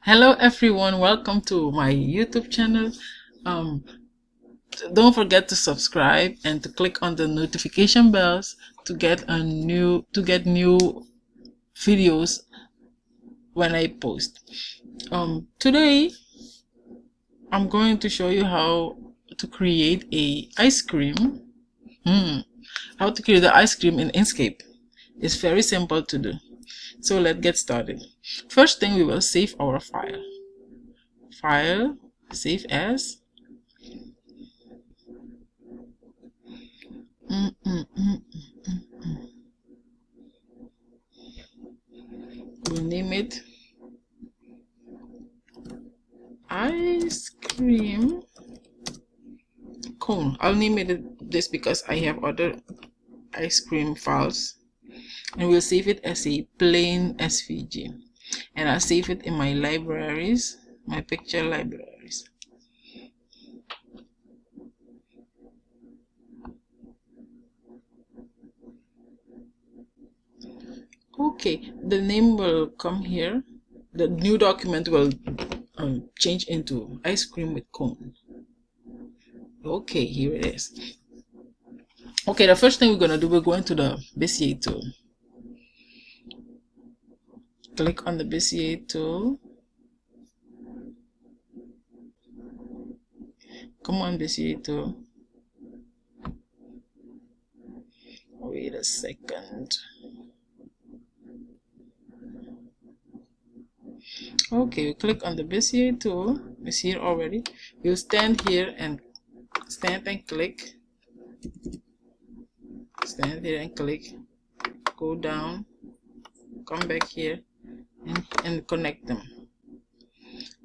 Hello everyone, welcome to my YouTube channel. Don't forget to subscribe and to click on the notification bells to get new videos when I post. Today I'm going to show you how to create a ice cream. How to create the ice cream in Inkscape. It's very simple to do. So let's get started. First thing, we will save our file. File, save as. We'll name it ice cream cone. I'll name it this because I have other ice cream files, and we'll save it as a plain SVG, and I'll save it in my libraries, my picture libraries. Okay, the name will come here. The new document will change into ice cream with cone. Okay, here it is. Okay, the first thing we're going to do, we're going to the Bezier tool. Click on the Bezier tool. Come on, Bezier tool. Wait a second. Okay, we click on the Bezier tool. It's here already. We'll stand here and click. Stand here and click. Go down. Come back here and connect them.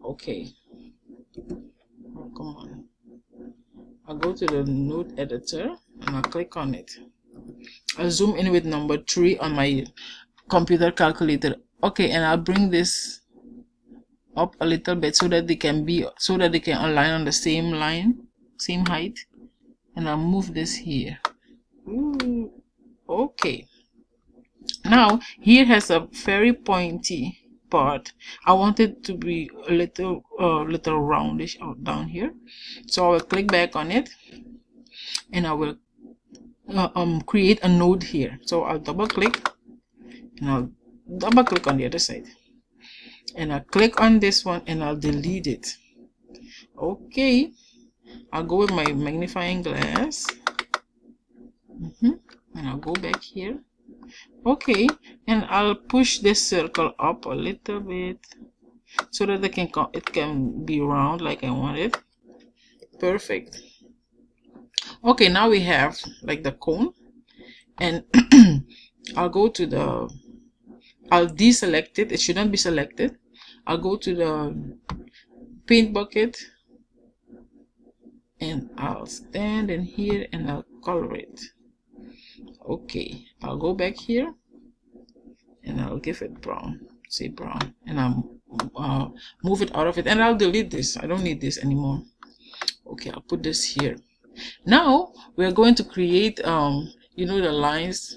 Okay. Oh, come on. I'll go to the node editor and I'll click on it. I'll zoom in with number 3 on my computer calculator. Okay, and I'll bring this up a little bit so that they can align on the same line, same height, and I'll move this here. Ooh, okay. Now here has a very pointy part. I want it to be a little roundish out down here, so I will click back on it and I will create a node here. So I'll double click and I'll double click on the other side, and I'll click on this one and I'll delete it. Okay, I'll go with my magnifying glass and I'll go back here. Okay, and I'll push this circle up a little bit so that it can be round like I want it. Perfect. Okay, now we have like the cone, and I'll go to the, I'll deselect it. It shouldn't be selected. I'll go to the paint bucket and I'll stand in here and I'll color it. Okay, I'll go back here and I'll give it brown, say brown, and I'll move it out of it, and I'll delete this. I don't need this anymore. Okay, I'll put this here. Now we're going to create you know, the lines.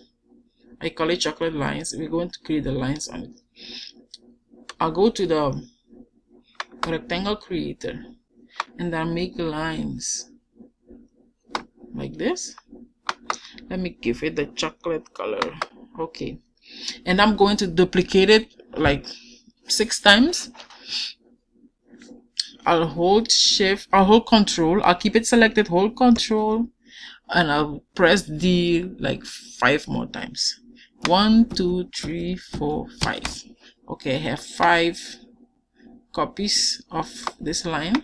I call it chocolate lines. We're going to create the lines on it. I'll go to the rectangle creator and I'll make lines like this. Let me give it the chocolate color. Okay, and I'm going to duplicate it like 6 times. I'll hold shift, I'll hold control, I'll keep it selected, hold control, and I'll press D like 5 more times. 1, 2, 3, 4, 5. Okay, I have 5 copies of this line.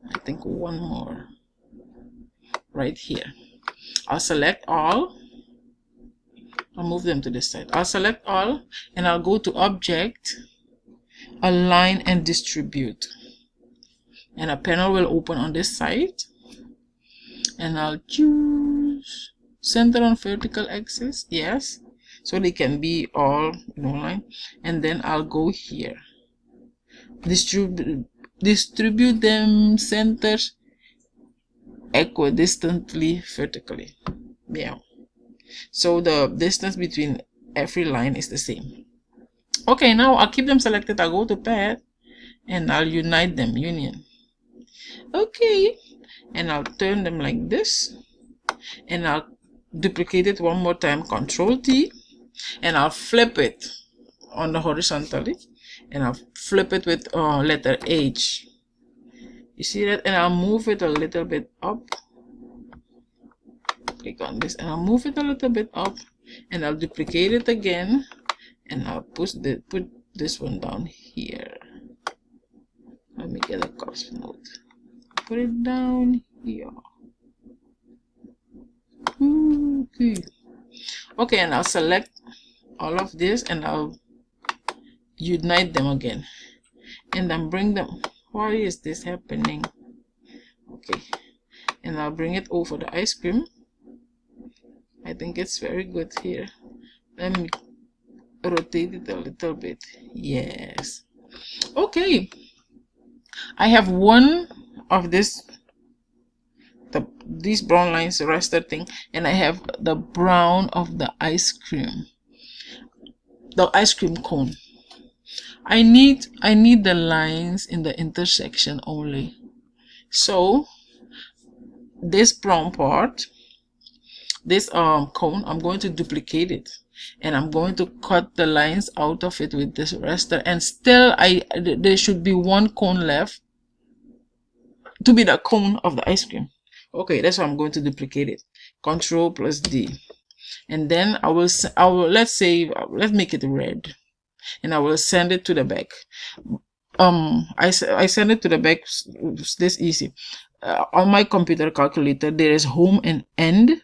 I think one more right here. I'll select all. I'll move them to this side. I'll select all and I'll go to Object, Align and Distribute, and a panel will open on this side, and I'll choose Center on Vertical Axis, yes, so they can be all in one line, and then I'll go here, distribute them center equidistantly vertically. Yeah, so the distance between every line is the same. Okay, now I'll keep them selected. I'll go to pad and I'll unite them, union. Okay, and I'll turn them like this, and I'll duplicate it one more time, Control T, and I'll flip it on the horizontally, and I'll flip it with letter H. You see that? And I'll move it a little bit up. Click on this and I'll move it a little bit up, and I'll duplicate it again, and I'll put this one down here. Let me get a cusp node. Put it down here. Okay, and I'll select all of this and I'll unite them again, and then bring them. Why is this happening? Okay, and I'll bring it over the ice cream. I think it's very good here. Let me rotate it a little bit. Yes. Okay, I have one of these brown lines raster thing, and I have the brown of the ice cream cone. I need the lines in the intersection only. So this brown part, this cone, I'm going to duplicate it, and I'm going to cut the lines out of it with this raster, and still there should be one cone left to be the cone of the ice cream. Okay, that's why I'm going to duplicate it. Control plus D, and then I will let's make it red, and I will send it to the back. I send it to the back this easy. On my computer calculator there is home and end.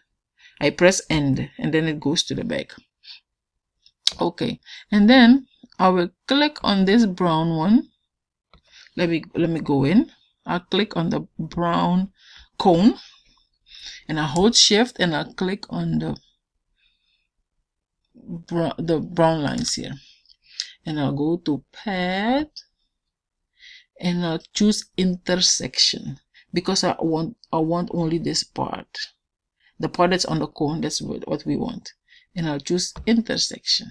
I press end and then it goes to the back. Okay, and then I will click on this brown one. Let me go in. I'll click on the brown cone, and I hold shift and I'll click on the brown lines here, and I'll go to pad and I'll choose intersection, because I want only this part, the part that's on the cone. That's what we want, and I'll choose intersection.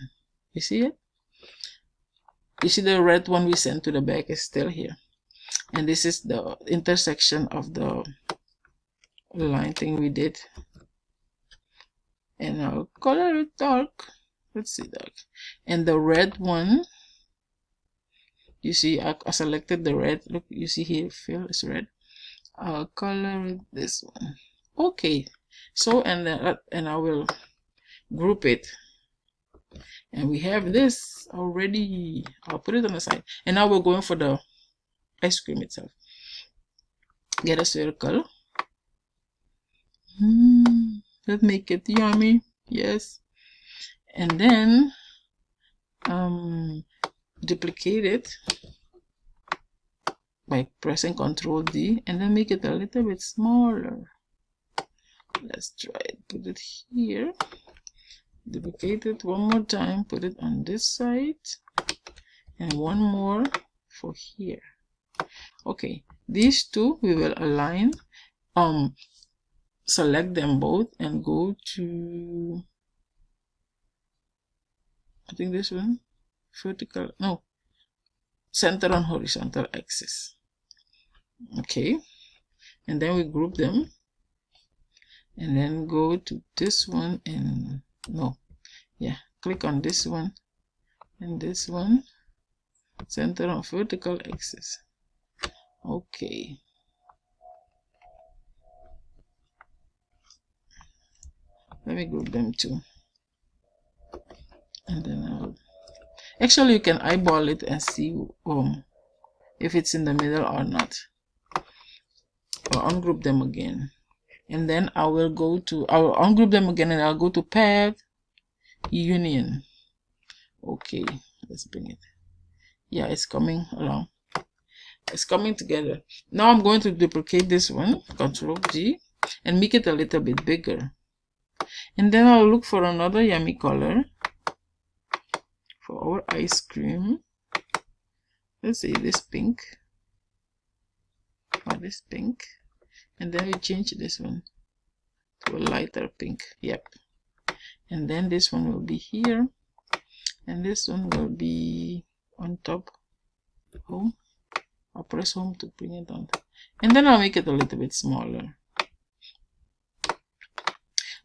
You see it? You see the red one we sent to the back is still here, and this is the intersection of the line thing we did, and I'll color it dark. Let's see, dark. And the red one, you see I selected the red. Look, you see here, fill is red. I'll color it this one. Okay, so and I will group it, and we have this already. I'll put it on the side, and now we're going for the ice cream itself. Get a circle. Let's make it yummy. Yes, and then duplicate it by pressing Ctrl D, and then make it a little bit smaller. Let's try it. Put it here, duplicate it one more time, put it on this side, and one more for here. Okay, these two we will align. Select them both and go to, I think this one, vertical, no, center on horizontal axis. Okay, and then we group them, and then go to this one, and no, yeah, click on this one and this one, center on vertical axis. Okay, let me group them too, and then I'll actually, you can eyeball it and see if it's in the middle or not, or ungroup them again, and then I will ungroup them again, and I'll go to pad, union. Okay, let's bring it. Yeah, it's coming along, it's coming together. Now I'm going to duplicate this one, Control G, and make it a little bit bigger, and then I'll look for another yummy color for our ice cream. Let's say this pink, or this pink, and then we change this one to a lighter pink. Yep. And then this one will be here, and this one will be on top. Home. I'll press home to bring it on, and then I'll make it a little bit smaller.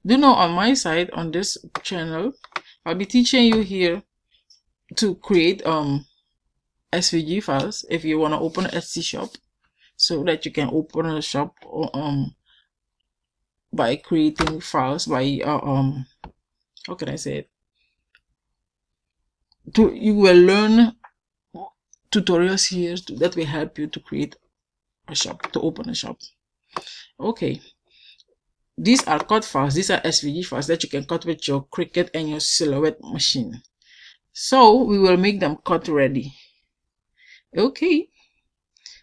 Do know on my side, on this channel, I'll be teaching you here to create SVG files if you want to open an Etsy shop, so that you can open a shop by creating files by how can I say it? You will learn tutorials here that will help you to create a shop, to open a shop. Okay, these are cut files. These are SVG files that you can cut with your Cricut and your Silhouette machine. So we will make them cut ready. Okay,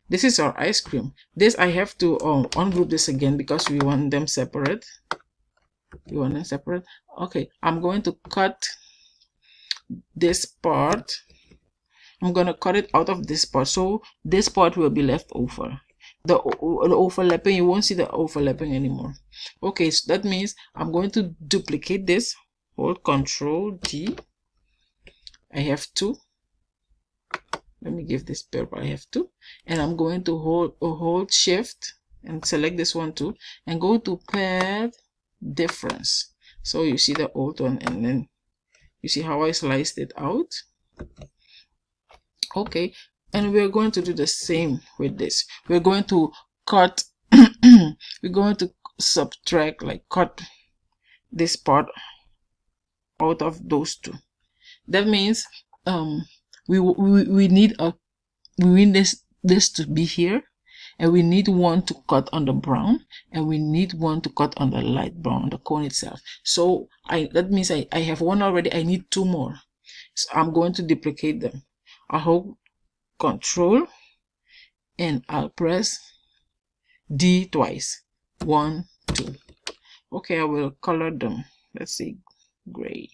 this is our ice cream. This I have to ungroup this again because we want them separate. Okay, I'm going to cut this part. I'm going to cut it out of this part, so this part will be left over. The overlapping, you won't see the overlapping anymore. Okay, so that means I'm going to duplicate this. Hold Ctrl D. I have 2. Let me give this purple. I have 2, and I'm going to hold Shift and select this one too, and go to Path Difference. So you see the old one, and then you see how I sliced it out. Okay, and we're going to do the same with this. We're going to cut. We're going to subtract, like cut this part out of those 2. That means we need this to be here, and we need one to cut on the brown, and we need one to cut on the light brown, the cone itself. So that means I have one already. I need 2 more, so I'm going to duplicate them. I'll hold Control and I'll press D twice. 1, 2. Okay, I will color them. Let's see, gray.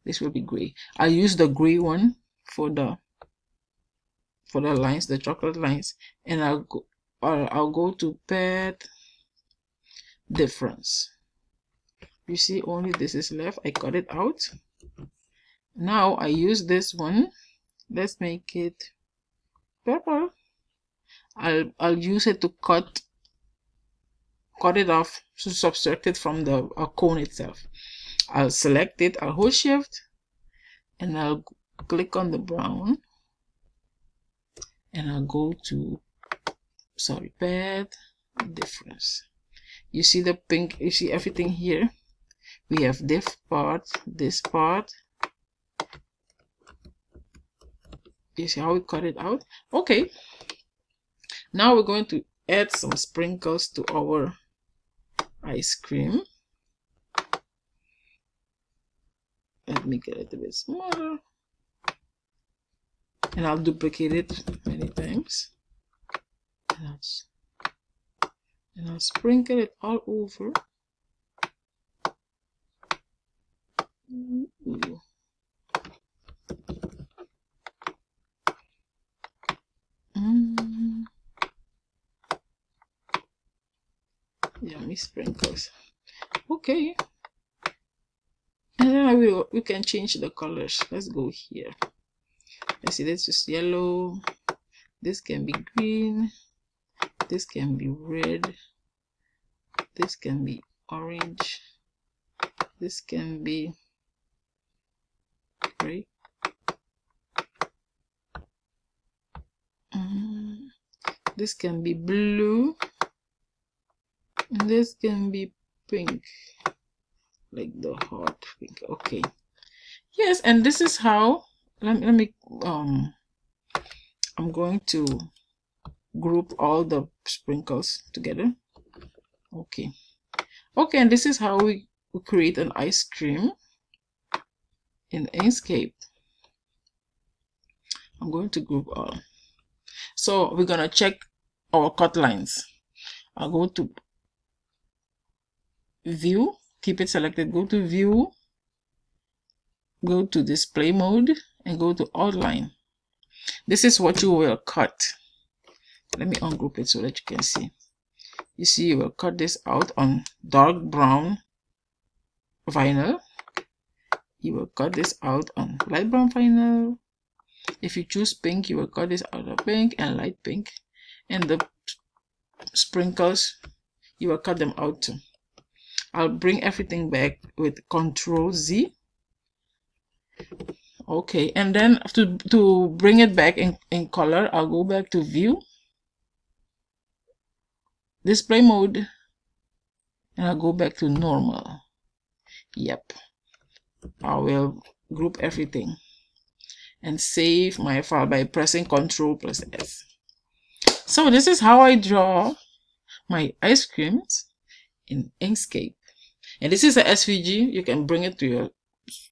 This will be gray. I'll use the gray one for the lines, the chocolate lines, and I'll go to Path Difference. You see, only this is left. I cut it out. Now I use this one. Let's make it purple. I'll use it to cut it off, to subtract it from the cone itself. I'll select it. I'll hold Shift, and I'll click on the brown, and I'll go to Path Difference. You see the pink, you see everything here. We have this part. You see how we cut it out? Okay, now we're going to add some sprinkles to our ice cream. Let me get it a little bit smaller, and I'll duplicate it many times, and I'll sprinkle it all over. Ooh. Yummy sprinkles. Okay, and then we can change the colors. Let's go here. Let's see, this is yellow, this can be green, this can be red, this can be orange, this can be gray, this can be blue, and this can be pink, like the hot pink. Okay, yes, and this is how let me I'm going to group all the sprinkles together. Okay, and this is how we create an ice cream in Inkscape. I'm going to group all. So we're gonna check our cut lines. I'll go to View, keep it selected, go to View, go to Display Mode, and go to Outline. This is what you will cut. Let me ungroup it so that you can see. You see, you will cut this out on dark brown vinyl. You will cut this out on light brown vinyl. If you choose pink, you will cut this out of pink and light pink. And the sprinkles, you will cut them out too. I'll bring everything back with Control Z. Okay, and then to bring it back in color, I'll go back to View, Display Mode, and I'll go back to Normal. Yep, I will group everything and save my file by pressing Ctrl+S. So this is how I draw my ice creams in Inkscape. And this is a SVG. You can bring it to your,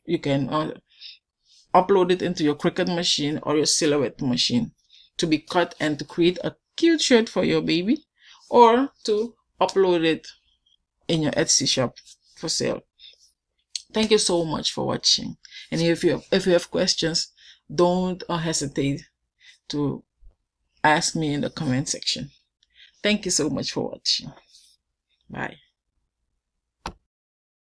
you can upload it into your Cricut machine or your Silhouette machine to be cut and to create a cute shirt for your baby, or to upload it in your Etsy shop for sale. Thank you so much for watching. And if you have questions, don't hesitate to ask me in the comment section. Thank you so much for watching. Bye.